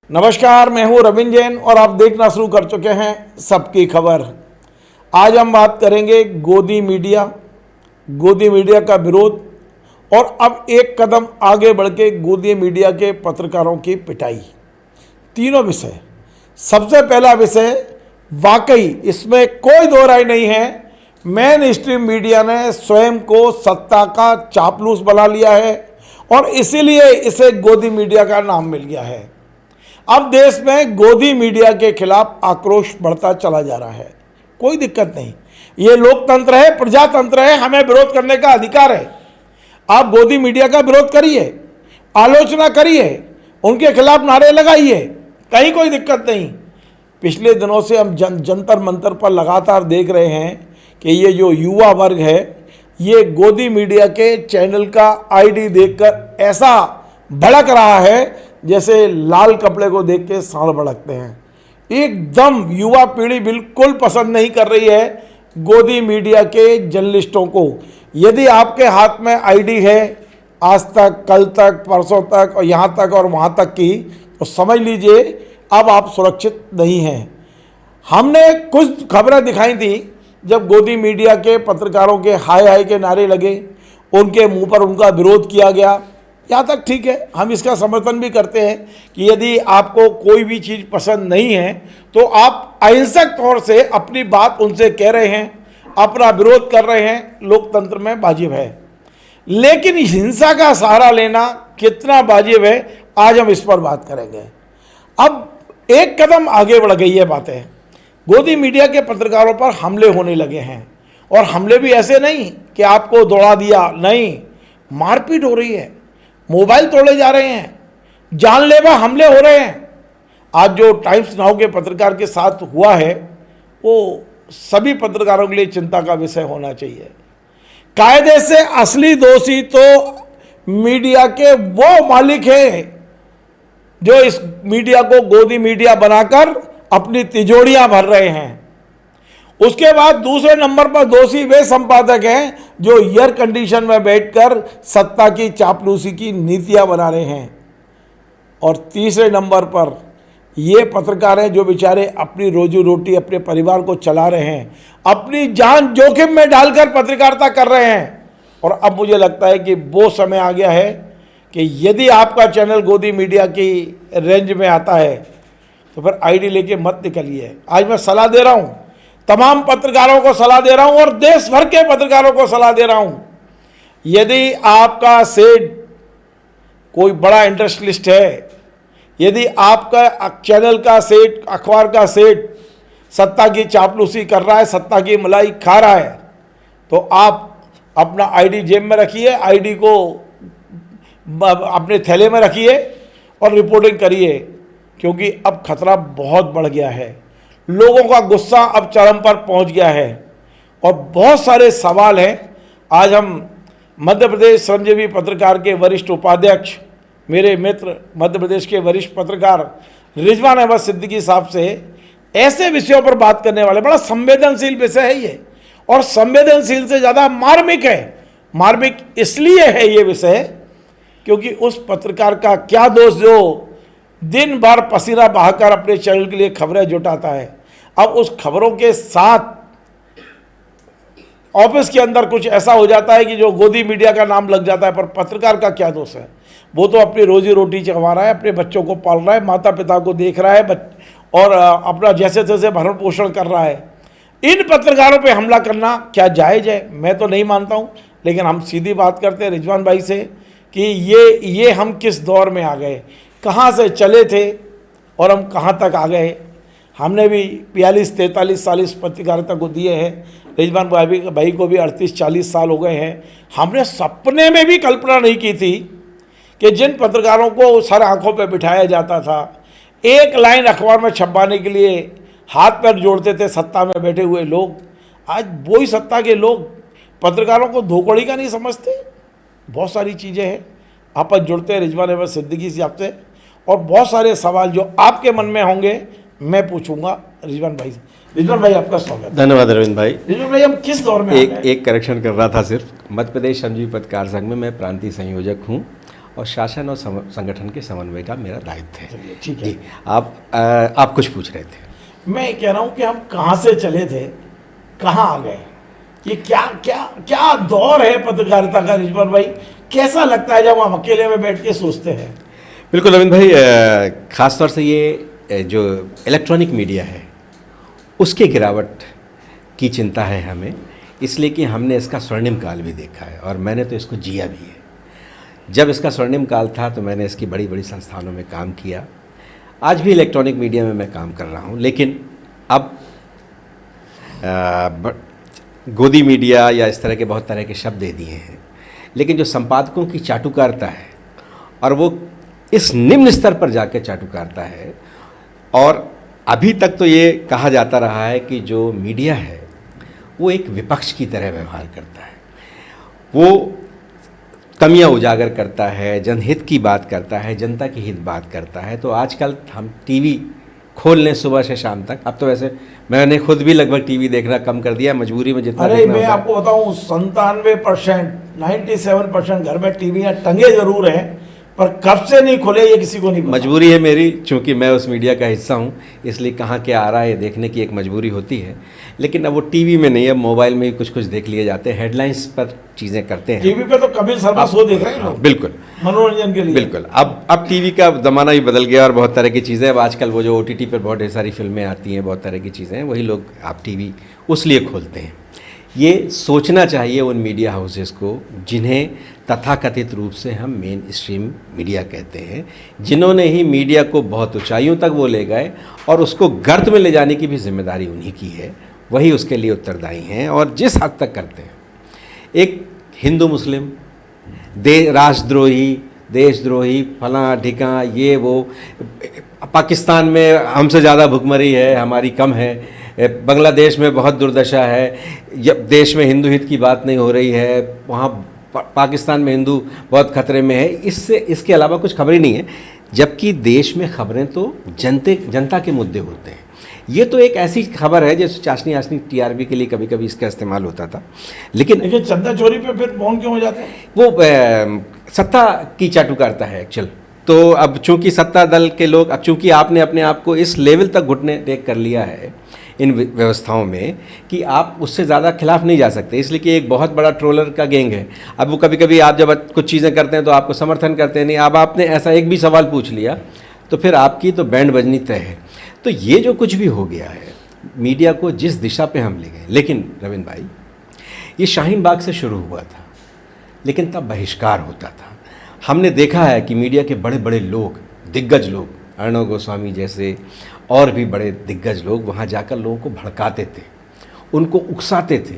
नमस्कार, मैं हूं रविंद्र जैन और आप देखना शुरू कर चुके हैं सबकी खबर। आज हम बात करेंगे गोदी मीडिया का विरोध और अब एक कदम आगे बढ़ के गोदी मीडिया के पत्रकारों की पिटाई। तीनों विषय। सबसे पहला विषय, वाकई इसमें कोई दो राय नहीं है, मेन स्ट्रीम मीडिया ने स्वयं को सत्ता का चापलूस बना लिया है और इसीलिए इसे गोदी मीडिया का नाम मिल गया है। अब देश में गोदी मीडिया के खिलाफ आक्रोश बढ़ता चला जा रहा है। कोई दिक्कत नहीं, ये लोकतंत्र है, प्रजातंत्र है, हमें विरोध करने का अधिकार है। आप गोदी मीडिया का विरोध करिए, आलोचना करिए, उनके खिलाफ नारे लगाइए, कहीं कोई दिक्कत नहीं। पिछले दिनों से हम जंतर मंतर पर लगातार देख रहे हैं कि ये जो युवा वर्ग है, ये गोदी मीडिया के चैनल का आईडी देखकर ऐसा भड़क रहा है जैसे लाल कपड़े को देख के सांड भड़कते हैं। एकदम युवा पीढ़ी बिल्कुल पसंद नहीं कर रही है गोदी मीडिया के जर्नलिस्टों को। यदि आपके हाथ में आईडी है आज तक, कल तक, परसों तक और यहाँ तक और वहाँ तक की, तो समझ लीजिए अब आप सुरक्षित नहीं हैं। हमने कुछ खबरें दिखाई थी जब गोदी मीडिया के पत्रकारों के हाय हाय के नारे लगे, उनके मुंह पर उनका विरोध किया गया। यहाँ तक ठीक है, हम इसका समर्थन भी करते हैं कि यदि आपको कोई भी चीज़ पसंद नहीं है तो आप अहिंसक तौर से अपनी बात उनसे कह रहे हैं, अपना विरोध कर रहे हैं, लोकतंत्र में वाजिब है। लेकिन हिंसा का सहारा लेना कितना वाजिब है, आज हम इस पर बात करेंगे। अब एक कदम आगे बढ़ गई है बातें। गोदी मीडिया के पत्रकारों पर हमले होने लगे हैं और हमले भी ऐसे नहीं कि आपको दौड़ा दिया, नहीं, मारपीट हो रही है, मोबाइल तोड़े जा रहे हैं, जानलेवा हमले हो रहे हैं। आज जो टाइम्स नाउ के पत्रकार के साथ हुआ है वो सभी पत्रकारों के लिए चिंता का विषय होना चाहिए। कायदे से असली दोषी तो मीडिया के वो मालिक हैं जो इस मीडिया को गोदी मीडिया बनाकर अपनी तिजोरियां भर रहे हैं। उसके बाद दूसरे नंबर पर दोषी वे संपादक हैं जो एयर कंडीशन में बैठकर सत्ता की चापलूसी की नीतियां बना रहे हैं। और तीसरे नंबर पर ये पत्रकार हैं जो बेचारे अपनी रोजी रोटी, अपने परिवार को चला रहे हैं, अपनी जान जोखिम में डालकर पत्रकारिता कर रहे हैं। और अब मुझे लगता है कि वो समय आ गया है कि यदि आपका चैनल गोदी मीडिया की रेंज में आता है तो फिर आईडी लेके मत निकलिए। आज मैं सलाह दे रहा हूँ, तमाम पत्रकारों को सलाह दे रहा हूं और देश भर के पत्रकारों को सलाह दे रहा हूं, यदि आपका सेट कोई बड़ा इंडस्ट्रियलिस्ट है, यदि आपका चैनल का सेट, अखबार का सेट सत्ता की चापलूसी कर रहा है, सत्ता की मलाई खा रहा है, तो आप अपना आईडी जेब में रखिए, आईडी को अपने थैले में रखिए और रिपोर्टिंग करिए, क्योंकि अब खतरा बहुत बढ़ गया है। लोगों का गुस्सा अब चरम पर पहुंच गया है और बहुत सारे सवाल हैं। आज हम मध्य प्रदेश श्रमजीवी पत्रकार के वरिष्ठ उपाध्यक्ष, मेरे मित्र मध्य प्रदेश के वरिष्ठ पत्रकार रिजवान अहमद सिद्दीकी साहब से ऐसे विषयों पर बात करने वाले। बड़ा संवेदनशील विषय है ये, और संवेदनशील से ज़्यादा मार्मिक है। मार्मिक इसलिए है ये विषय क्योंकि उस पत्रकार का क्या दोष जो दिन भर पसीना बहाकर अपने चैनल के लिए खबरें जुटाता है। अब उस खबरों के साथ ऑफिस के अंदर कुछ ऐसा हो जाता है कि जो गोदी मीडिया का नाम लग जाता है, पर पत्रकार का क्या दोष है? वो तो अपनी रोजी रोटी चलवा रहा है, अपने बच्चों को पाल रहा है, माता पिता को देख रहा है और अपना जैसे तैसे भरण पोषण कर रहा है। इन पत्रकारों पे हमला करना क्या जायज़ है? मैं तो नहीं मानता हूँ। लेकिन हम सीधी बात करते हैं रिजवान भाई से कि ये हम किस दौर में आ गए, कहाँ से चले थे और हम कहाँ तक आ गए। हमने भी 42-43 साल इस पत्रकारिता को दिए हैं। रिजवान भाई को भी 38-40 साल हो गए हैं। हमने सपने में भी कल्पना नहीं की थी कि जिन पत्रकारों को सर आंखों पर बिठाया जाता था, एक लाइन अखबार में छपवाने के लिए हाथ पैर जोड़ते थे सत्ता में बैठे हुए लोग, आज वही सत्ता के लोग पत्रकारों को धोखड़ी का नहीं समझते। बहुत सारी चीज़ें हैं, आपस जुड़ते हैं रिजवान अहमद सिद्दीकी साहब से, और बहुत सारे सवाल जो आपके मन में होंगे मैं पूछूंगा रिजवान भाई से। रिजवान भाई आपका स्वागत। धन्यवाद अरविंद भाई। रिजवान भाई, हम किस दौर में एक करेक्शन कर रहा था सिर्फ। मध्य प्रदेश श्रमजीवी पत्रकार संघ में मैं प्रांतीय संयोजक हूं और शासन और संगठन के समन्वय का मेरा दायित्व है। चलिए ठीक है। जी, आप कुछ पूछ रहे थे। मैं कह रहा हूँ कि हम कहाँ से चले थे, कहाँ आ गए, ये क्या क्या क्या दौर है पत्रकारिता का रिजवान भाई, कैसा लगता है जब हम अकेले में बैठ के सोचते हैं? बिल्कुल रविंद्र भाई, ख़ास तौर से ये जो इलेक्ट्रॉनिक मीडिया है उसके गिरावट की चिंता है हमें, इसलिए कि हमने इसका स्वर्णिम काल भी देखा है और मैंने तो इसको जिया भी है। जब इसका स्वर्णिम काल था तो मैंने इसकी बड़ी बड़ी संस्थानों में काम किया, आज भी इलेक्ट्रॉनिक मीडिया में मैं काम कर रहा हूँ, लेकिन अब गोदी मीडिया या इस तरह के बहुत तरह के शब्द दे दिए हैं, लेकिन जो संपादकों की चाटुकारिता है और वो इस निम्न स्तर पर जाकर चाटुकारिता है, और अभी तक तो ये कहा जाता रहा है कि जो मीडिया है वो एक विपक्ष की तरह व्यवहार करता है, वो कमियां उजागर करता है, जनहित की बात करता है, जनता की हित बात करता है। तो आजकल हम टीवी खोल लें सुबह से शाम तक, अब तो वैसे मैंने खुद भी लगभग टीवी देखना कम कर दिया, मजबूरी में जितना अरे मैं आपको बताऊं 97%, 97% घर में टीवियां टंगे जरूर हैं, पर कब से नहीं खुले ये किसी को नहीं पता। मजबूरी है मेरी, चूँकि मैं उस मीडिया का हिस्सा हूँ, इसलिए कहाँ क्या आ रहा है देखने की एक मजबूरी होती है। लेकिन अब वो टीवी में नहीं, अब मोबाइल में ही कुछ कुछ देख लिए जाते हैं, हेडलाइंस पर चीज़ें करते हैं। टीवी पे तो कपिल शर्मा शो देख रहे हैं लोग, बिल्कुल मनोरंजन के लिए। बिल्कुल, अब टीवी का ज़माना भी बदल गया और बहुत तरह की चीज़ें, अब आजकल वो जो OTT पर बहुत ढेर सारी फिल्में आती हैं, बहुत तरह की चीज़ें हैं, वही लोग आप टीवी उस लिए खोलते हैं। ये सोचना चाहिए उन मीडिया हाउसेस को जिन्हें तथाकथित रूप से हम मेन स्ट्रीम मीडिया कहते हैं, जिन्होंने ही मीडिया को बहुत ऊंचाइयों तक वो ले गए और उसको गर्त में ले जाने की भी जिम्मेदारी उन्हीं की है, वही उसके लिए उत्तरदायी हैं और जिस हद तक करते हैं। एक हिंदू मुस्लिम, राष्ट्रद्रोही, देशद्रोही, फलां ढिकां, ये वो, पाकिस्तान में हमसे ज़्यादा भुखमरी है, हमारी कम है, बांग्लादेश में बहुत दुर्दशा है, जब देश में हिंदू हित की बात नहीं हो रही है, वहाँ पाकिस्तान में हिंदू बहुत खतरे में है, इसके अलावा कुछ खबर ही नहीं है। जबकि देश में खबरें तो जनता के मुद्दे होते हैं। ये तो एक ऐसी खबर है जैसे चाशनी आशनी TRP के लिए कभी कभी इसका इस्तेमाल होता था, लेकिन चंदा चोरी पे फिर मौन क्यों हो जाते हैं? वो सत्ता की चाटुकारिता है एक्चुअल। तो अब चूंकि सत्ता दल के लोग, अब चूंकि आपने अपने आप को इस लेवल तक घुटने टेक कर लिया है इन व्यवस्थाओं में कि आप उससे ज़्यादा खिलाफ नहीं जा सकते, इसलिए कि एक बहुत बड़ा ट्रोलर का गैंग है। अब वो कभी कभी आप जब कुछ चीज़ें करते हैं तो आपको समर्थन करते हैं नहीं, अब आपने ऐसा एक भी सवाल पूछ लिया तो फिर आपकी तो बैंड बजनी तय है। तो ये जो कुछ भी हो गया है, मीडिया को जिस दिशा पे हम ले गए, लेकिन रविंद्र भाई ये शाहीन बाग से शुरू हुआ था, लेकिन तब बहिष्कार होता था। हमने देखा है कि मीडिया के बड़े बड़े लोग, दिग्गज लोग, अर्णव गोस्वामी जैसे और भी बड़े दिग्गज लोग वहाँ जाकर लोगों को भड़काते थे, उनको उकसाते थे,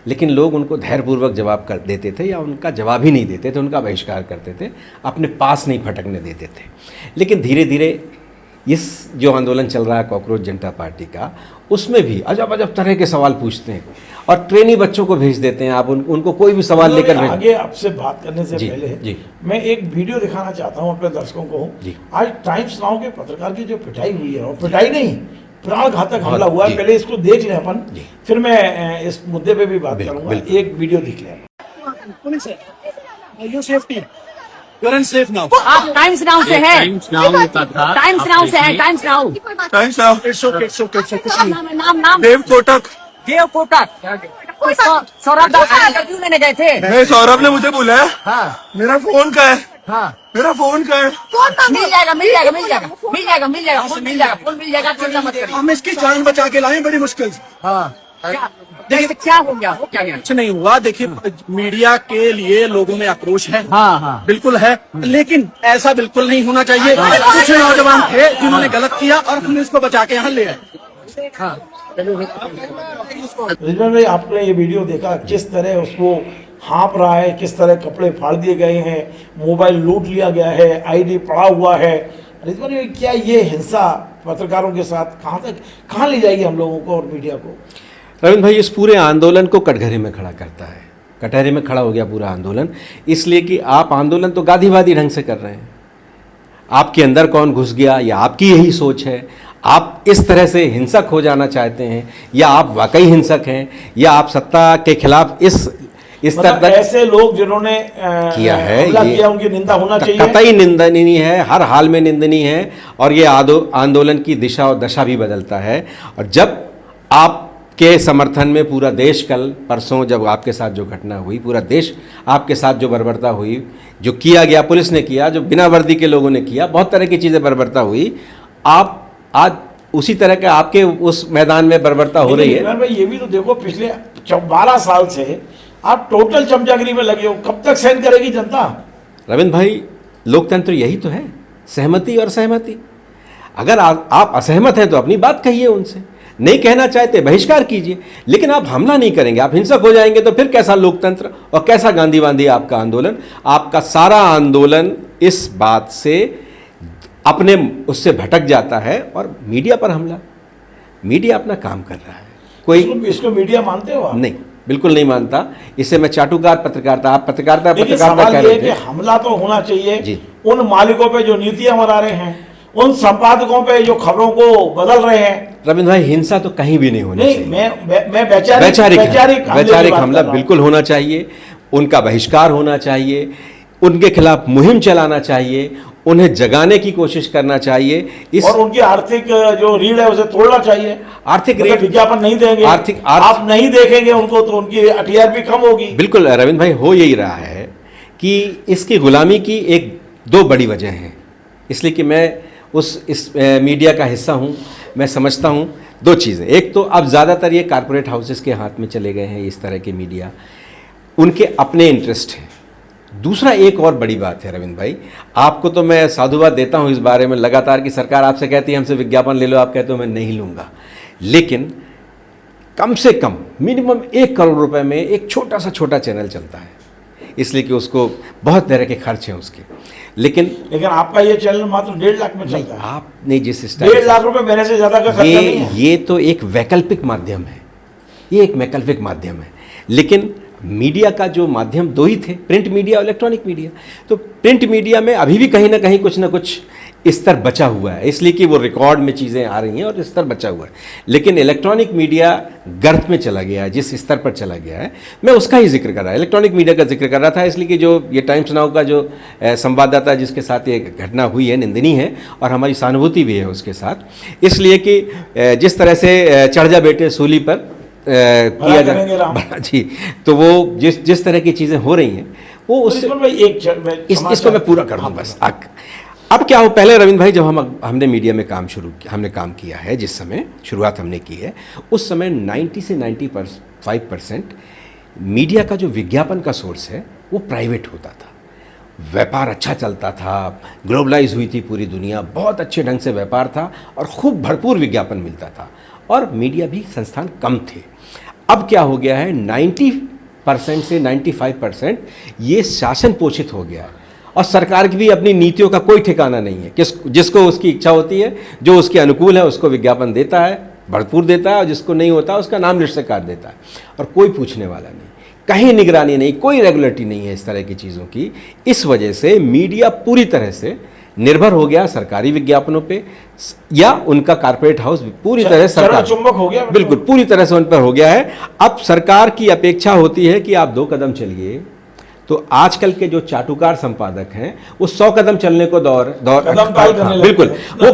लेकिन लोग उनको धैर्यपूर्वक जवाब कर देते थे या उनका जवाब ही नहीं देते थे, उनका बहिष्कार करते थे, अपने पास नहीं फटकने देते थे। लेकिन धीरे धीरे इस जो आंदोलन चल रहा है कॉकरोच जनता पार्टी का, उसमें भी अजब अजब तरह के सवाल पूछते हैं और ट्रेनी बच्चों को भेज देते हैं। आप उनको कोई भी सवाल लेकर भेज। आगे आपसे बात करने से जी, पहले जी। मैं एक वीडियो दिखाना चाहता हूं अपने दर्शकों को। आज टाइम्स नाउ के पत्रकार की जो पिटाई हुई है, और पिटाई नहीं, प्राण घातक हमला हुआ है, पहले इसको देख लें अपन, फिर मैं इस मुद्दे पे भी बात करूंगा। एक वीडियो देख लें। You're unsafe now. आप टाइम्स नाउ से है, टाइम्स नाउ का था, टाइम्स नाउ से है, times now. Times now, it's okay, it's okay, it's okay. नाम देव कोटक। देव कोटक। सौरभ दास का इंटरव्यू लेने गए थे। नहीं, सौरभ ने मुझे बुलाया। हाँ मेरा फोन का है, हाँ, मेरा फोन का है। मिल जाएगा मिल जाएगा मिल जाएगा मिल जाएगा मिल जाएगा फोन मिल जाएगा, फोन मिल जाएगा, चिंता मत करिए। हम इसकी जान बचा के लाए बड़ी मुश्किल से। हाँ, देखिए क्या हो गया, हो क्या गया? कुछ नहीं हुआ। देखिए, मीडिया के लिए लोगों में आक्रोश है, हाँ हाँ बिल्कुल है, लेकिन ऐसा बिल्कुल नहीं होना चाहिए। कुछ नौजवान थे जिन्होंने गलत किया और हमने इसको बचा के यहाँ ले आए। रिजवान भाई, आपने ये वीडियो देखा, किस तरह उसको हाँप रहा है, किस तरह कपड़े फाड़ दिए गए हैं, मोबाइल लूट लिया गया है, ID पड़ा हुआ है। रिजवान भाई, क्या ये हिंसा पत्रकारों के साथ कहाँ ले जाएगी हम लोगों को और मीडिया को? रविंद्र भाई, इस पूरे आंदोलन को कटघरे में खड़ा करता है। कटहरे में खड़ा हो गया पूरा आंदोलन, इसलिए कि आप आंदोलन तो गांधीवादी ढंग से कर रहे हैं। आपके अंदर कौन घुस गया, या आपकी यही सोच है, आप इस तरह से हिंसक हो जाना चाहते हैं, या आप वाकई हिंसक हैं, या आप सत्ता के खिलाफ इस मतलब तरह तक ऐसे लोग जिन्होंने किया है, हमला ये किया, उनकी निंदा होना चाहिए। कतई निंदनीय है, हर हाल में निंदनीय है, और ये आंदोलन की दिशा और दशा भी बदलता है। और जब आपके समर्थन में पूरा देश, कल परसों जब आपके साथ जो घटना हुई, पूरा देश आपके साथ जो बर्बरता हुई, जो किया गया पुलिस ने किया, जो बिना वर्दी के लोगों ने किया, बहुत तरह की चीज़ें बर्बरता हुई, आप आज उसी तरह के आपके उस मैदान में बर्बरता हो रही है। लेकिन भाई ये भी तो देखो, पिछले 12 साल से आप टोटल चमचागिरी में लगे हो, कब तक सहन करेगी जनता? रविंद्र भाई, लोकतंत्र यही तो है, सहमति और सहमति। अगर आप असहमत हैं तो अपनी बात कहिए, उनसे नहीं कहना चाहते बहिष्कार कीजिए, लेकिन आप हमला नहीं करेंगे, आप हिंसक हो जाएंगे तो फिर कैसा लोकतंत्र और कैसा गांधीवादी आपका आंदोलन? आपका सारा आंदोलन इस बात से अपने उससे भटक जाता है। और मीडिया पर हमला, मीडिया अपना काम कर रहा है, कोई इसको मीडिया मानते हो आप? नहीं, बिल्कुल नहीं मानता। इसे मैं चाटुकार पत्रकारिता, आप पत्रकारिता लेकिन कह सवाल ये रहे है कि थे। हमला तो होना चाहिए जी। उन मालिकों पे जो नीतियां बना रहे हैं, उन संपादकों पे जो खबरों को बदल रहे हैं। रविंद्र भाई, हिंसा तो कहीं भी नहीं होनी नहीं, चाहिए। मैं वैचारिक हमला बिल्कुल होना चाहिए, उनका बहिष्कार होना चाहिए, उनके खिलाफ मुहिम चलाना चाहिए, उन्हें जगाने की कोशिश करना चाहिए। और उनकी आर्थिक जो रीढ़ है उसे तोड़ना चाहिए। आर्थिक मतलब विज्ञापन नहीं देंगे, आप नहीं देखेंगे उनको तो उनकी टीआरपी कम होगी। बिल्कुल रविंद्र भाई, हो यही रहा है कि इसकी गुलामी की दो बड़ी वजह हैं। इसलिए कि मैं इस मीडिया का हिस्सा हूँ, मैं समझता हूँ दो चीज़ें। एक तो अब ज़्यादातर ये कारपोरेट हाउसेस के हाथ में चले गए हैं इस तरह के मीडिया, उनके अपने इंटरेस्ट हैं। दूसरा एक और बड़ी बात है रविंद्र भाई, आपको तो मैं साधुवाद देता हूँ इस बारे में लगातार कि सरकार आपसे कहती है हमसे विज्ञापन ले लो, आप कहते हो मैं नहीं लूँगा, लेकिन कम से कम मिनिमम 1 करोड़ रुपए में एक छोटा चैनल चलता है, इसलिए कि उसको बहुत तरह के खर्च हैं उसके। लेकिन आपका ये चैनल मात्र 1.5 लाख में चलता है। आप नहीं जिस स्टाइल 1.5 लाख रुपए मेरे से ज्यादा का खर्चा नहीं है। ये तो एक वैकल्पिक माध्यम है, ये एक वैकल्पिक माध्यम है। लेकिन मीडिया का जो माध्यम दो ही थे, प्रिंट मीडिया और इलेक्ट्रॉनिक मीडिया। तो प्रिंट मीडिया में अभी भी कहीं ना कहीं कुछ ना कुछ स्तर बचा हुआ है, इसलिए कि वो रिकॉर्ड में चीज़ें आ रही हैं और स्तर बचा हुआ है। लेकिन इलेक्ट्रॉनिक मीडिया गर्त में चला गया है, जिस स्तर पर चला गया है, मैं उसका ही जिक्र कर रहा, इलेक्ट्रॉनिक मीडिया का जिक्र कर रहा था। इसलिए कि जो ये टाइम्स नाउ का जो संवाददाता जिसके साथ ये घटना हुई है निंदनीय है, और हमारी सहानुभूति भी है उसके साथ, इसलिए कि जिस तरह से चढ़ जा बेटे सूली पर किया जा जी, तो वो जिस तरह की चीज़ें हो रही हैं वो उससे इसको मैं पूरा कर दूँ बस। अब क्या हो, पहले रविंद्र भाई जब हमने मीडिया में काम शुरू किया, हमने काम किया है, जिस समय शुरुआत हमने की है, उस समय 90 से 95% मीडिया का जो विज्ञापन का सोर्स है वो प्राइवेट होता था। व्यापार अच्छा चलता था, ग्लोबलाइज हुई थी पूरी दुनिया, बहुत अच्छे ढंग से व्यापार था और खूब भरपूर विज्ञापन मिलता था, और मीडिया भी संस्थान कम थे। अब क्या हो गया है, 90% से 95% ये शासन पोषित हो गया है, और सरकार की भी अपनी नीतियों का कोई ठिकाना नहीं है। जिसको उसकी इच्छा होती है, जो उसके अनुकूल है उसको विज्ञापन देता है, भरपूर देता है, और जिसको नहीं होता उसका नाम लिस्ट से काट देता है, और कोई पूछने वाला नहीं, कहीं निगरानी नहीं, कोई रेगुलेटरी नहीं है इस तरह की चीज़ों की। इस वजह से मीडिया पूरी तरह से निर्भर हो गया सरकारी विज्ञापनों पे, या उनका कारपोरेट हाउस पूरी तरह सरकार चुंबक हो गया, बिल्कुल पूरी तरह से उन पर हो गया है। अब सरकार की अपेक्षा होती है कि आप 2 कदम चलिए, तो आजकल के जो चाटुकार संपादक हैं वो 100 कदम चलने को बिल्कुल वो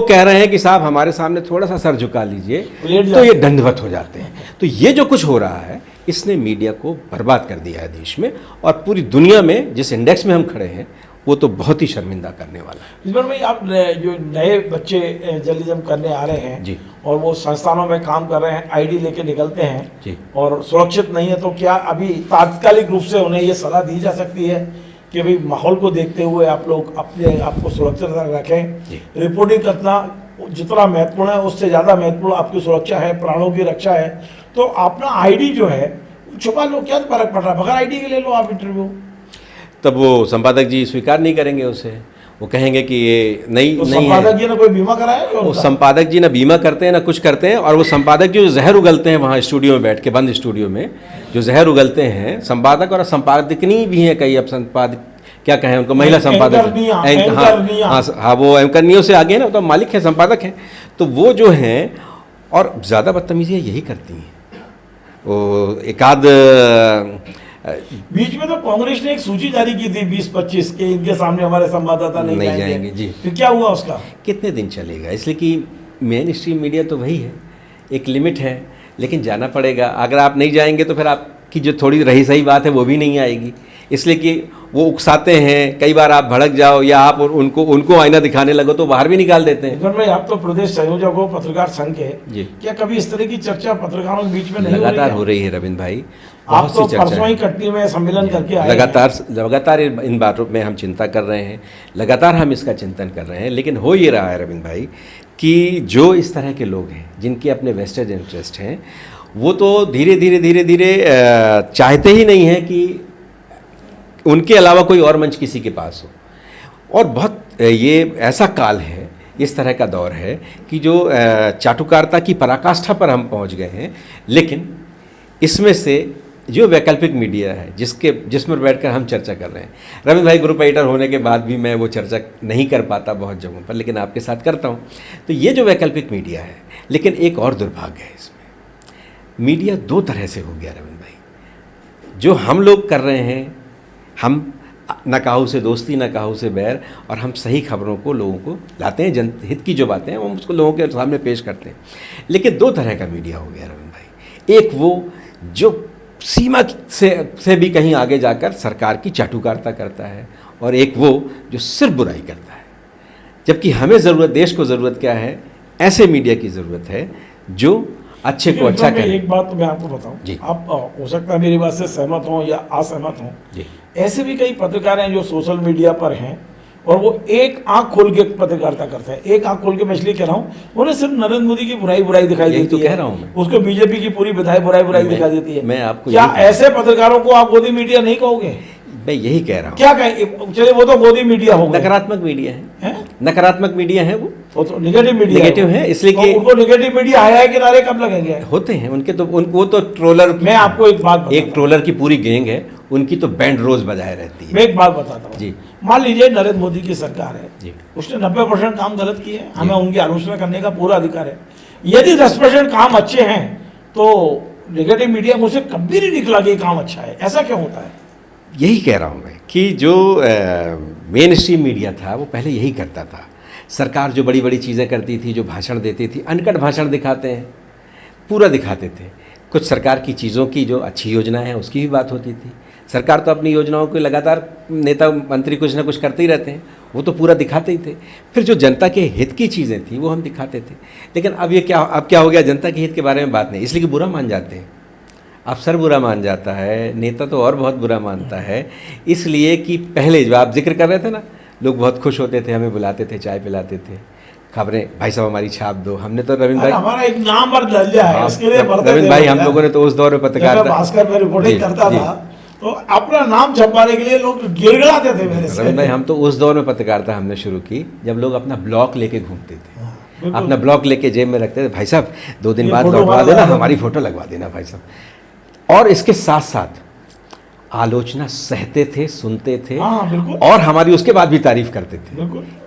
कह रहे हैं कि साहब हमारे सामने थोड़ा सा सर झुका लीजिए, तो ये दंडवत हो जाते हैं। तो ये जो कुछ हो रहा है, इसने मीडिया को बर्बाद कर दिया है देश में, और पूरी दुनिया में जिस इंडेक्स में हम खड़े हैं वो तो बहुत ही शर्मिंदा करने वाला है। इस बार भाई आप जो नए बच्चे जर्नलिज्म करने आ रहे हैं जी, और वो संस्थानों में काम कर रहे हैं, आईडी लेके निकलते हैं जी, और सुरक्षित नहीं है, तो क्या अभी तात्कालिक रूप से उन्हें ये सलाह दी जा सकती है कि भाई माहौल को देखते हुए आप लोग अपने आप को सुरक्षित रखें? रिपोर्टिंग करना जितना महत्वपूर्ण है उससे ज़्यादा महत्वपूर्ण आपकी सुरक्षा है, प्राणों की रक्षा है। तो अपना आईडी जो है छुपा लो, क्या फर्क पड़ रहा है, बगैर आईडी के ले लो आप इंटरव्यू। तब वो संपादक जी स्वीकार नहीं करेंगे उसे, वो कहेंगे कि ये नहीं तो नहीं संपादक जी ने कोई बीमा कराया? वो संपादक जी ना बीमा करते हैं ना कुछ करते हैं, और वो संपादक जी जो जहर उगलते हैं वहाँ स्टूडियो में बैठ के, बंद स्टूडियो में जो जहर उगलते हैं संपादक, और संपादकनी भी हैं कई, अब संपादक क्या कहें उनको, महिला संपादक, हाँ वो एंकरनियों से आगे है ना, तो मालिक है, संपादक हैं, तो वो जो हैं, और ज़्यादा बदतमीजियाँ यही करती हैं। वो एकाध बीच में तो कांग्रेस ने एक सूची जारी की थी 20-25 के, इनके सामने हमारे संवाददाता नहीं जाएंगे जी। फिर क्या हुआ उसका? कितने दिन चलेगा? इसलिए कि मेन स्ट्रीम मीडिया तो वही है, एक लिमिट है, लेकिन जाना पड़ेगा। अगर आप नहीं जाएंगे तो फिर आपकी जो थोड़ी रही सही बात है वो भी नहीं आएगी, इसलिए कि वो उकसाते हैं। कई बार आप भड़क जाओ या आप उनको आईना दिखाने लगो तो बाहर भी निकाल देते हैं। भाई आप तो प्रदेश संयोजक हो पत्रकार संघ के, जी। क्या कभी इस तरह की चर्चा पत्रकारों के बीच में नहीं लगातार हो रही है रविंद्र भाई, आप बहुत तो सी चर्चा परसों ही कटनी में सम्मेलन करके आए लगातार इन बातों में हम चिंता कर रहे हैं, लगातार हम इसका चिंतन कर रहे हैं। लेकिन हो ये रहा है रविंद्र भाई कि जो इस तरह के लोग हैं जिनके अपने वेस्टेड इंटरेस्ट हैं, वो तो धीरे धीरे चाहते ही नहीं है कि उनके अलावा कोई और मंच किसी के पास हो। और बहुत ये ऐसा काल है, इस तरह का दौर है कि जो चाटुकारिता की पराकाष्ठा पर हम पहुंच गए हैं। लेकिन इसमें से जो वैकल्पिक मीडिया है जिसमें बैठकर हम चर्चा कर रहे हैं, रविंद्र भाई ग्रुप एडिटर होने के बाद भी मैं वो चर्चा नहीं कर पाता बहुत जगहों पर, लेकिन आपके साथ करता हूँ। तो ये जो वैकल्पिक मीडिया है, लेकिन एक और दुर्भाग्य है इसमें, मीडिया दो तरह से हो गया रविंद्र भाई। जो हम लोग कर रहे हैं, हम न काहू से दोस्ती न काहू से बैर, और हम सही खबरों को लोगों को लाते हैं, जनहित की जो बातें हैं वो उसको लोगों के सामने पेश करते हैं। लेकिन दो तरह का मीडिया हो गया रविंद्र भाई, एक वो जो सीमा से भी कहीं आगे जाकर सरकार की चाटुकारिता करता है, और एक वो जो सिर्फ बुराई करता है। जबकि हमें ज़रूरत, देश को ज़रूरत क्या है? ऐसे मीडिया की ज़रूरत है जो अच्छे को अच्छा करे। एक बात तो मैं आपको बताऊं जी। आप हो सकता है मेरी बात से सहमत हों या असहमत हों, जी। ऐसे भी कई पत्रकार हैं जो सोशल मीडिया पर हैं और वो एक आंख खोल के पत्रकारिता करते हैं। एक आंख खोल के मैं इसलिए कह रहा हूँ, उन्हें सिर्फ नरेंद्र मोदी की बुराई दिखाई यही देती तो है, कह रहा हूं मैं। उसको बीजेपी की पूरी बुराई दिखाई देती है। मैं आपको क्या यही ऐसे पत्रकारों को आप गोदी मीडिया नहीं कहोगे? मैं यही कह रहा हूँ। क्या कहें? चलिए वो तो गोदी मीडिया हो गए, नकारात्मक मीडिया है, हैं? नकारात्मक मीडिया है वो तो निगेटिव मीडिया नेगेटिव है, इसलिए कि उनको निगेटिव मीडिया आया कि नारे कब लगेंगे? होते हैं उनके तो उनको तो ट्रोलर। मैं आपको एक बात बताता एक ट्रोलर की पूरी गैंग है, उनकी तो बैंड रोज बजाए रहती है। मैं एक बात बताता हूँ जी। मान लीजिए नरेंद्र मोदी की सरकार है, जी। उसने 90% काम गलत किए हैं, हमें उनकी आलोचना करने का पूरा अधिकार है। यदि 10% काम अच्छे हैं तो नेगेटिव मीडिया मुझसे कभी नहीं निकला कि काम अच्छा है। ऐसा क्यों होता है? यही कह रहा हूँ मैं कि जो मेन स्ट्रीम मीडिया था वो पहले यही करता था। सरकार जो बड़ी बड़ी चीज़ें करती थी, जो भाषण देती थी, अनकट भाषण दिखाते हैं, पूरा दिखाते थे। कुछ सरकार की चीज़ों की जो अच्छी योजनाएं हैं उसकी भी बात होती थी। सरकार तो अपनी योजनाओं को लगातार, नेता मंत्री कुछ ना कुछ करते ही रहते हैं, वो तो पूरा दिखाते ही थे। फिर जो जनता के हित की चीज़ें थी वो हम दिखाते थे। लेकिन अब क्या हो गया, जनता के हित के बारे में बात नहीं, इसलिए कि बुरा मान जाते हैं। अफसर बुरा मान जाता है, नेता तो और बहुत बुरा मानता है। इसलिए कि पहले जो आप जिक्र कर रहे थे ना, लोग बहुत खुश होते थे, हमें बुलाते थे, चाय पिलाते थे, खबरें, भाई साहब हमारी छाप दो। हमने तो रविंद्र भाई, हमारा एक नाम और दर्जा है, उसके लिए रविंद्र भाई हम लोगों ने तो उस दौर में पत्रकारिता, भास्कर में रिपोर्टिंग करता था तो अपना नाम छपवाने के लिए लोग गिड़गिड़ाते थे मेरे से। रविंद्र भाई हम तो उस दौर में पत्रकारिता हमने शुरू की जब लोग अपना ब्लॉक लेके घूमते थे, अपना ब्लॉक लेके जेब में रखते थे, भाई साहब 2 दिन बाद लौटवा देना, हमारी फोटो लगवा देना भाई साहब। और इसके साथ साथ आलोचना सहते थे, सुनते थे, और हमारी उसके बाद भी तारीफ करते थे।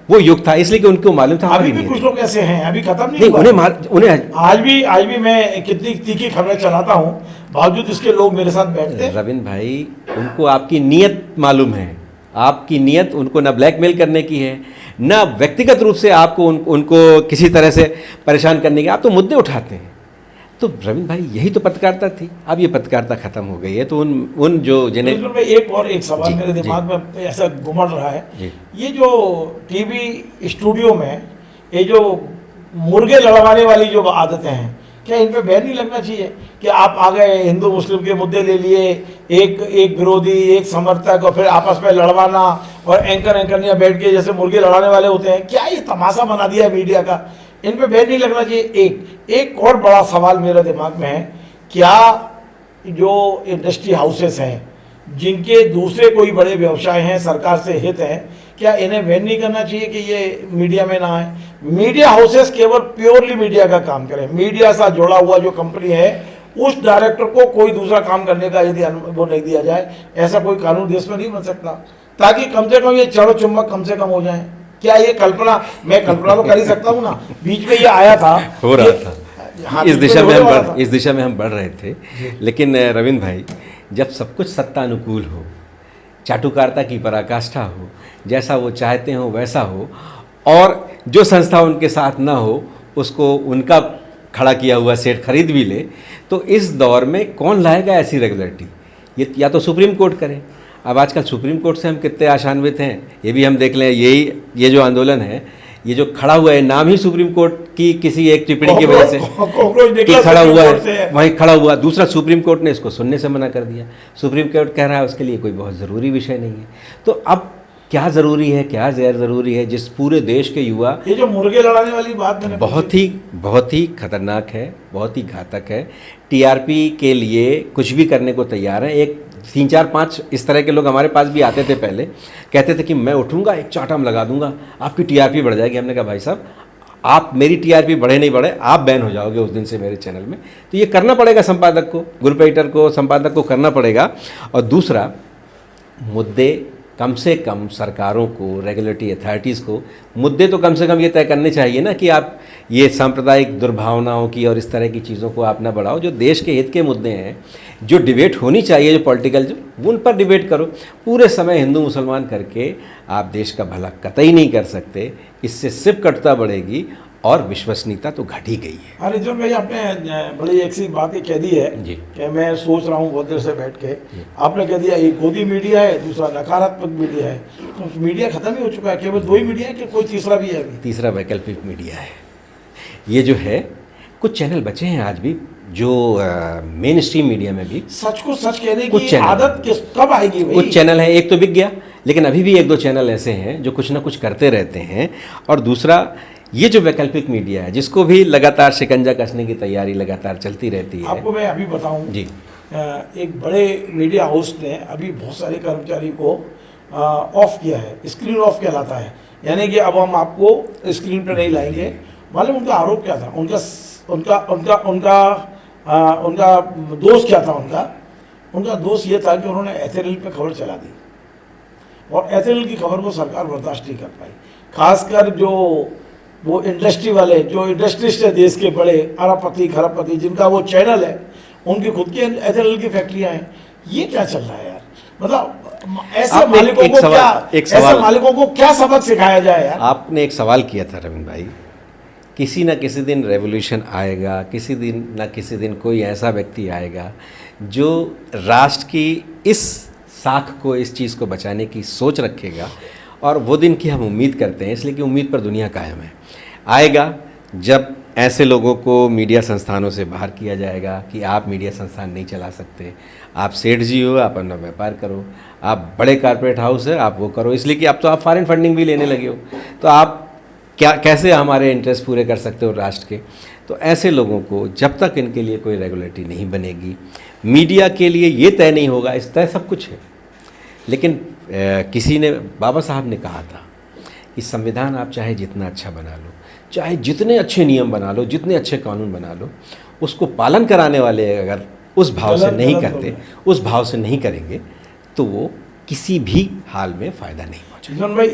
वो युग था, इसलिए कि उनको मालूम था अभी भी कुछ लोग ऐसे हैं, अभी खत्म नहीं हुआ। उन्हें आज भी मैं कितनी तीखी खबरें चलाता हूँ, बावजूद इसके लोग मेरे साथ बैठते हैं। रविंद्र भाई उनको आपकी नीयत मालूम है, आपकी नीयत उनको ना ब्लैकमेल करने की है, ना व्यक्तिगत रूप से आपको उनको किसी तरह से परेशान करने की। आप तो मुद्दे उठाते हैं। तो रविंद्र भाई यही तो पत्रकारिता थी। अब ये पत्रकारिता खत्म हो गई है, तो उन जो जिन्हें एक सवाल मेरे दिमाग में ऐसा घुमड़ रहा है, ये जो टीवी स्टूडियो में ये जो मुर्गे लड़वाने वाली जो आदतें हैं, क्या इन पे बैन नहीं लगना चाहिए कि आप आ गए, हिंदू मुस्लिम के मुद्दे ले लिए, एक विरोधी एक समर्थक, और फिर आपस में लड़वाना, और एंकर ने बैठ के जैसे मुर्गे लड़ाने वाले होते हैं। क्या ये तमाशा बना दिया है मीडिया का? इन पे बैन नहीं लगना चाहिए? एक और बड़ा सवाल मेरे दिमाग में है, क्या जो इंडस्ट्री हाउसेस हैं जिनके दूसरे कोई बड़े व्यवसाय हैं, सरकार से हित हैं, क्या इन्हें बैन नहीं करना चाहिए कि ये मीडिया में ना आए? मीडिया हाउसेस केवल प्योरली मीडिया का काम करें, मीडिया से जुड़ा हुआ जो कंपनी है उस डायरेक्टर को कोई दूसरा काम करने का यदि वो नहीं दिया जाए, ऐसा कोई कानून देश में नहीं बन सकता, ताकि कम से कम ये चढ़ो चुम्बक कम से कम हो जाए। क्या ये कल्पना, मैं कल्पना तो कर ही सकता हूँ ना, बीच में ये आया था, हो रहा था। इस दिशा में हम बढ़ रहे थे। लेकिन रविंद्र भाई जब सब कुछ सत्तानुकूल हो, चाटुकारिता की पराकाष्ठा हो, जैसा वो चाहते हो वैसा हो, और जो संस्था उनके साथ ना हो उसको उनका खड़ा किया हुआ सेट खरीद भी ले, तो इस दौर में कौन लाएगा ऐसी रेगुलरिटी? ये या तो सुप्रीम कोर्ट करे। अब आजकल सुप्रीम कोर्ट से हम कितने आशान्वित हैं, ये भी हम देख लें। ये जो आंदोलन है, ये जो खड़ा हुआ है, नाम ही सुप्रीम कोर्ट की किसी एक टिप्पणी की वजह से कि खड़ा हुआ है, वहीं खड़ा हुआ। दूसरा, सुप्रीम कोर्ट ने इसको सुनने से मना कर दिया। सुप्रीम कोर्ट कह रहा है उसके लिए कोई बहुत ज़रूरी विषय नहीं है। तो अब क्या ज़रूरी है, क्या गैर ज़रूरी है, जिस पूरे देश के युवा, ये जो मुर्गे लड़ाने वाली बात मैंने बहुत ही खतरनाक है, बहुत ही घातक है। टीआरपी के लिए कुछ भी करने को तैयार है। एक 3 4 5 इस तरह के लोग हमारे पास भी आते थे पहले, कहते थे कि मैं उठूंगा, एक चाटम लगा दूंगा, आपकी टीआरपी बढ़ जाएगी। हमने कहा भाई साहब, आप मेरी टीआरपी बढ़े नहीं बढ़े, आप बैन हो जाओगे उस दिन से मेरे चैनल में। तो ये करना पड़ेगा संपादक को, ग्रुप एडिटर को, संपादक को करना पड़ेगा। और दूसरा, मुद्दे कम से कम सरकारों को, रेगुलेटरी अथॉरिटीज़ को मुद्दे तो कम से कम ये तय करने चाहिए ना कि आप ये सांप्रदायिक दुर्भावनाओं की और इस तरह की चीज़ों को आप ना बढ़ाओ। जो देश के हित के मुद्दे हैं, जो डिबेट होनी चाहिए, जो पॉलिटिकल, जो उन पर डिबेट करो। पूरे समय हिंदू मुसलमान करके आप देश का भला कतई नहीं कर सकते। इससे सिर्फ कटुता बढ़ेगी और विश्वसनीयता तो घट ही गई है। अरे रिजवान भाई, आपने बड़ी एक सी बात ही कह दी है जी। कि मैं सोच रहा हूँ बहुत देर से बैठ के। आपने कह दिया एक गोदी मीडिया है, दूसरा नकारात्मक मीडिया है। तो मीडिया खत्म ही हो चुका है, केवल 2 ही मीडिया है कि कोई तीसरा भी है अभी? तीसरा वैकल्पिक मीडिया है। ये जो है, कुछ चैनल बचे हैं आज भी जो मेन स्ट्रीम मीडिया में भी सच को सच कहने कुछ की चैनल आदत कब आएगी भाई? कुछ चैनल है, एक तो बिक गया, लेकिन अभी भी 1-2 चैनल ऐसे हैं जो कुछ ना कुछ करते रहते हैं। और दूसरा, ये जो वैकल्पिक मीडिया है, जिसको भी लगातार शिकंजा कसने की तैयारी लगातार चलती रहती है। आपको मैं अभी बताऊं जी। एक बड़े मीडिया हाउस ने अभी बहुत सारे कर्मचारी को ऑफ किया है। स्क्रीन ऑफ कहलाता है, यानी कि अब हम आपको स्क्रीन पर नहीं लाएंगे। मालूम उनका आरोप क्या था? उनका दोष क्या था? उनका दोष ये था कि उन्होंने एथेरिल पे खबर चला दी, और एथेरिल की खबर को सरकार बर्दाश्त नहीं कर पाई। खासकर जो वो इंडस्ट्री वाले, जो इंडस्ट्रिस्ट है देश के बड़े अरबपति खरबपति, जिनका वो चैनल है, उनकी खुद की एथेरिल की फैक्ट्रियां हैं। ये क्या चल रहा है यार? मतलब ऐसे मालिकों को क्या सबक सिखाया जाए यार? आपने एक सवाल किया था रविंद्र भाई, किसी न किसी दिन रेवोल्यूशन आएगा, किसी दिन न किसी दिन कोई ऐसा व्यक्ति आएगा जो राष्ट्र की इस साख को, इस चीज़ को बचाने की सोच रखेगा। और वो दिन की हम उम्मीद करते हैं, इसलिए कि उम्मीद पर दुनिया कायम है। आएगा जब ऐसे लोगों को मीडिया संस्थानों से बाहर किया जाएगा कि आप मीडिया संस्थान नहीं चला सकते, आप सेठ जी हो, आप अपना व्यापार करो, आप बड़े कारपोरेट हाउस है, आप वो करो, इसलिए कि अब तो आप फॉरेन फंडिंग भी लेने लगे हो, तो आप कैसे हमारे इंटरेस्ट पूरे कर सकते हो राष्ट्र के। तो ऐसे लोगों को जब तक इनके लिए कोई रेगुलेटरी नहीं बनेगी, मीडिया के लिए ये तय नहीं होगा, इस तय सब कुछ है। लेकिन किसी ने, बाबा साहब ने कहा था कि संविधान आप चाहे जितना अच्छा बना लो, चाहे जितने अच्छे नियम बना लो, जितने अच्छे कानून बना लो, उसको पालन कराने वाले अगर उस भाव से नहीं करते, उस भाव से नहीं करेंगे, तो वो किसी भी हाल में फ़ायदा नहीं पहुँचेगा। जीवन भाई,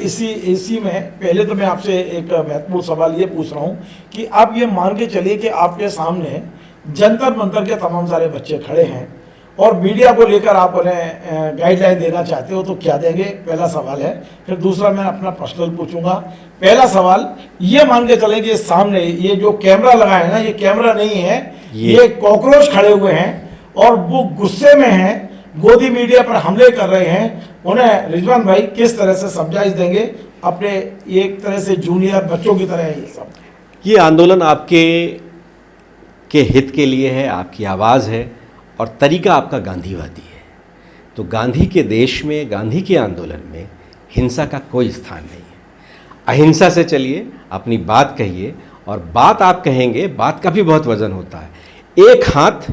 इसी में पहले तो मैं आपसे एक महत्वपूर्ण सवाल ये पूछ रहा हूँ कि आप ये मान के चलिए कि आपके सामने जंतर मंतर के तमाम सारे बच्चे खड़े हैं और मीडिया को लेकर आप उन्हें गाइडलाइन देना चाहते हो, तो क्या देंगे? पहला सवाल है। फिर दूसरा मैं अपना पर्सनल पूछूंगा। पहला सवाल ये मान के चलें कि सामने ये जो कैमरा लगा है ना, ये कैमरा नहीं है, ये कॉकरोच खड़े हुए हैं और वो गुस्से में हैं, गोदी मीडिया पर हमले कर रहे हैं। उन्हें रिजवान भाई किस तरह से समझाइश देंगे? अपने एक तरह से जूनियर बच्चों की तरह है ये सब। ये आंदोलन आपके हित के लिए है, आपकी आवाज़ है, और तरीका आपका गांधीवादी है। तो गांधी के देश में, गांधी के आंदोलन में हिंसा का कोई स्थान नहीं है। अहिंसा से चलिए, अपनी बात कहिए, और बात आप कहेंगे, बात का भी बहुत वजन होता है। एक हाथ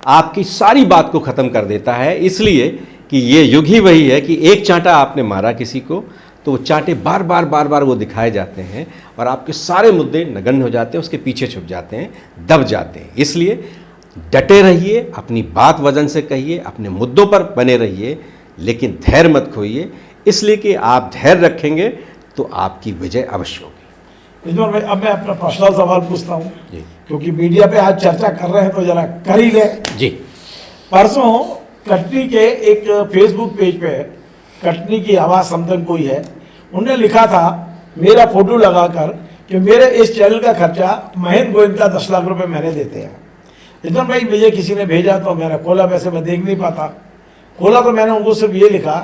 आपकी सारी बात को ख़त्म कर देता है, इसलिए कि ये युग ही वही है कि एक चांटा आपने मारा किसी को, तो वो चांटे बार बार वो दिखाए जाते हैं और आपके सारे मुद्दे नगण्य हो जाते हैं, उसके पीछे छुप जाते हैं, दब जाते हैं। इसलिए डटे रहिए, अपनी बात वजन से कहिए, अपने मुद्दों पर बने रहिए, लेकिन धैर्य मत खोइए, इसलिए कि आप धैर्य रखेंगे तो आपकी विजय अवश्य होगी। रिजवान भाई, अब मैं अपना पर्सनल सवाल पूछता हूँ, क्योंकि मीडिया पे आज चर्चा कर रहे हैं तो जरा कर ही ले। जी। परसों कटनी के एक फेसबुक पेज पे कटनी की आवाज़ समथन कोई है, उन्होंने लिखा था मेरा फोटो लगाकर कि मेरे इस चैनल का खर्चा महेंद्र गोयनका 10 लाख रुपए महीने देते हैं। रिजवान भाई मुझे किसी ने भेजा तो मैंने खोला, वैसे मैं देख नहीं पाता, खोला तो मैंने उनको सिर्फ ये लिखा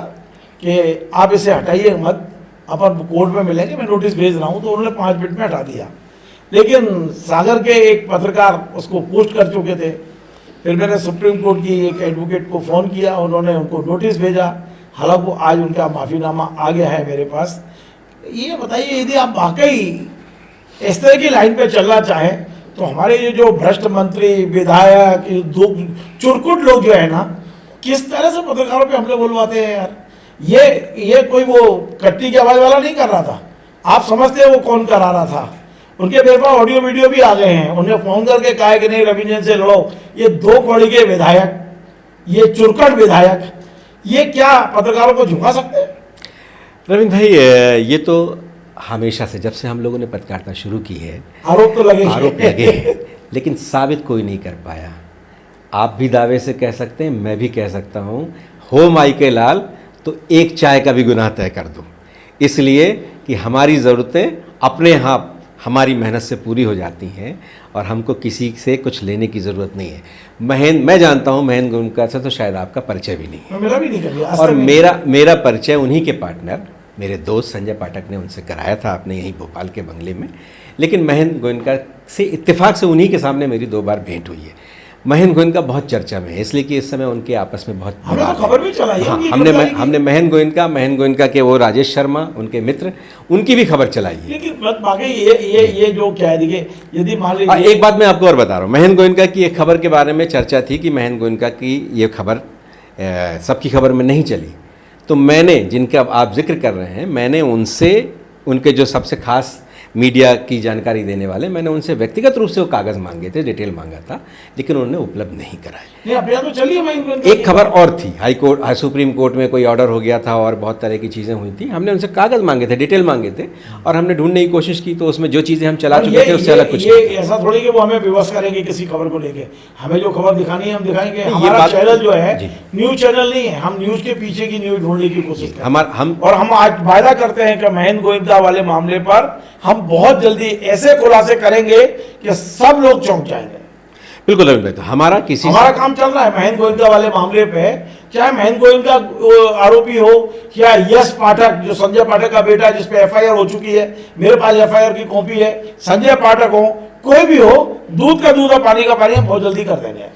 कि आप इसे हटाइए मत, अपन कोर्ट में मिलेंगे, मैं नोटिस भेज रहा हूँ। तो उन्होंने 5 मिनट में हटा दिया, लेकिन सागर के एक पत्रकार उसको पोस्ट कर चुके थे। फिर मैंने सुप्रीम कोर्ट की एक एडवोकेट को फ़ोन किया, उन्होंने उनको नोटिस भेजा, हालांकि आज उनका माफ़ीनामा आ गया है मेरे पास। ये बताइए, यदि आप वाकई इस तरह की लाइन पे चलना चाहें तो हमारे ये जो भ्रष्ट मंत्री, विधायक, दो चुरकुट लोग जो है ना, किस तरह से पत्रकारों पे हमले बोलवाते हैं यार। ये कोई वो कट्टी की आवाज़ वाला नहीं कर रहा था, आप समझते हैं वो कौन करा रहा था। उनके मेरे पास ऑडियो वीडियो भी आ गए हैं, उन्हें फ़ोन करके कहा कि नहीं रविंद्र से लड़ो। ये 2 कौड़ी के विधायक, ये चुरकट विधायक, ये क्या पत्रकारों को झुका सकते हैं? रविंद्र भाई, ये तो हमेशा से, जब से हम लोगों ने पत्रकारिता शुरू की है, आरोप तो लगे, आरोप लगे लेकिन साबित कोई नहीं कर पाया। आप भी दावे से कह सकते हैं, मैं भी कह सकता हूँ, हो माई के लाल तो एक चाय का भी गुनाह तय कर दो, इसलिए कि हमारी ज़रूरतें अपने यहाँ हमारी मेहनत से पूरी हो जाती हैं और हमको किसी से कुछ लेने की ज़रूरत नहीं है। मैं जानता हूँ महेंद्र गोयनका से तो शायद आपका परिचय भी नहीं है, मेरा भी नहीं करिए। और मेरा परिचय उन्हीं के पार्टनर, मेरे दोस्त संजय पाठक ने उनसे कराया था आपने यहीं भोपाल के बंगले में। लेकिन महेंद्र गोयनका से इत्तेफाक से उन्हीं के सामने मेरी 2 बार भेंट हुई है। महेंद्र गोयनका बहुत चर्चा में है, इसलिए कि इस समय उनके आपस में बहुत हमें तो खबर भी चलाई है। हाँ, हमने महेंद्र गोयनका के वो राजेश शर्मा, उनके मित्र, उनकी भी खबर चलाई है। लेकिन बाकी ये जो क्या है, देखिए यदि मान लीजिए, एक बात मैं आपको और बता रहा हूँ, महेंद्र गोयनका की एक खबर के बारे में चर्चा थी कि महेंद्र गोयनका की ये खबर सबकी खबर में नहीं चली, तो मैंने, जिनका आप जिक्र कर रहे हैं, मैंने उनसे, उनके जो सबसे खास मीडिया की जानकारी देने वाले, मैंने उनसे व्यक्तिगत रूप से वो कागज़ मांगे थे, डिटेल मांगा था, लेकिन उन्होंने उपलब्ध नहीं कराए। नहीं, अब यहाँ तो चलिए मैं एक खबर और थी, सुप्रीम कोर्ट में कोई ऑर्डर हो गया था और बहुत तरह की चीज़ें हुई थी, हमने उनसे कागज़ मांगे थे, डिटेल मांगे थे, और हमने ढूंढने की कोशिश की, तो उसमें जो चीज़ें हम चला चुके थे उससे अलग कुछ ये ऐसा थोड़ी कि वो हमें विवश करेंगे किसी खबर को लेके। हमें जो खबर दिखानी है हम दिखाएंगे। हमारा चैनल जो है न्यूज़ चैनल नहीं है, हम न्यूज़ के पीछे की न्यूज़ ढूंढने की कोशिश करें। और हम आज वायदा करते हैं कि महेंद्र गोयनका वाले मामले पर हम बहुत जल्दी ऐसे खुलासे करेंगे कि सब लोग चौंक जाएंगे। बिल्कुल रविंद्र भाई, तो हमारा काम चल रहा है महेंद्र गोयनका वाले मामले पे, चाहे महेंद्र गोयनका आरोपी हो या यश पाठक, जो संजय पाठक का बेटा है, जिस पे एफआईआर हो चुकी है, मेरे पास एफआईआर की कॉपी है, संजय पाठक हो, कोई भी हो, दूध का दूध और पानी का पानी हम बहुत जल्दी कर देंगे।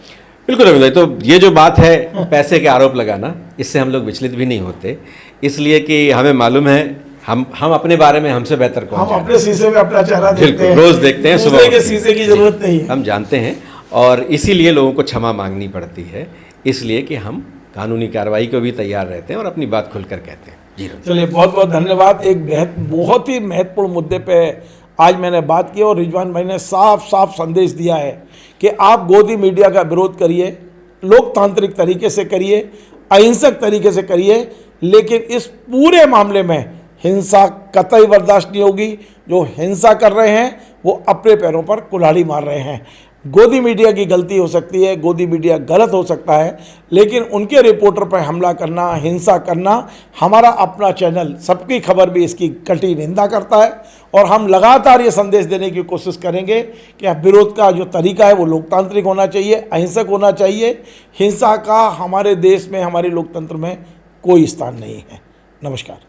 बिल्कुल रविंद्र भाई, तो ये जो बात है पैसे के आरोप लगाना, इससे हम लोग विचलित भी नहीं होते, इसलिए कि हमें मालूम है हम अपने बारे में हमसे बेहतर कौन हम अपने शीशे में अपना चेहरा देखते हैं, रोज देखते हैं, सुबह के शीशे की जरूरत नहीं है, हम जानते हैं, और इसीलिए लोगों को क्षमा मांगनी पड़ती है, इसलिए कि हम कानूनी कार्रवाई को भी तैयार रहते हैं और अपनी बात खुलकर कहते हैं। जी चलिए, बहुत बहुत धन्यवाद। एक बहुत ही महत्वपूर्ण मुद्दे पे आज मैंने बात की और रिजवान भाई ने साफ साफ संदेश दिया है कि आप गोदी मीडिया का विरोध करिए, लोकतांत्रिक तरीके से करिए, अहिंसक तरीके से करिए, लेकिन इस पूरे मामले में हिंसा कतई बर्दाश्त नहीं होगी। जो हिंसा कर रहे हैं वो अपने पैरों पर कुल्हाड़ी मार रहे हैं। गोदी मीडिया की गलती हो सकती है, गोदी मीडिया गलत हो सकता है, लेकिन उनके रिपोर्टर पर हमला करना, हिंसा करना, हमारा अपना चैनल सबकी खबर भी इसकी कटी निंदा करता है। और हम लगातार ये संदेश देने की कोशिश करेंगे कि विरोध का जो तरीका है वो लोकतांत्रिक होना चाहिए, अहिंसक होना चाहिए। हिंसा का हमारे देश में, हमारे लोकतंत्र में कोई स्थान नहीं है। नमस्कार।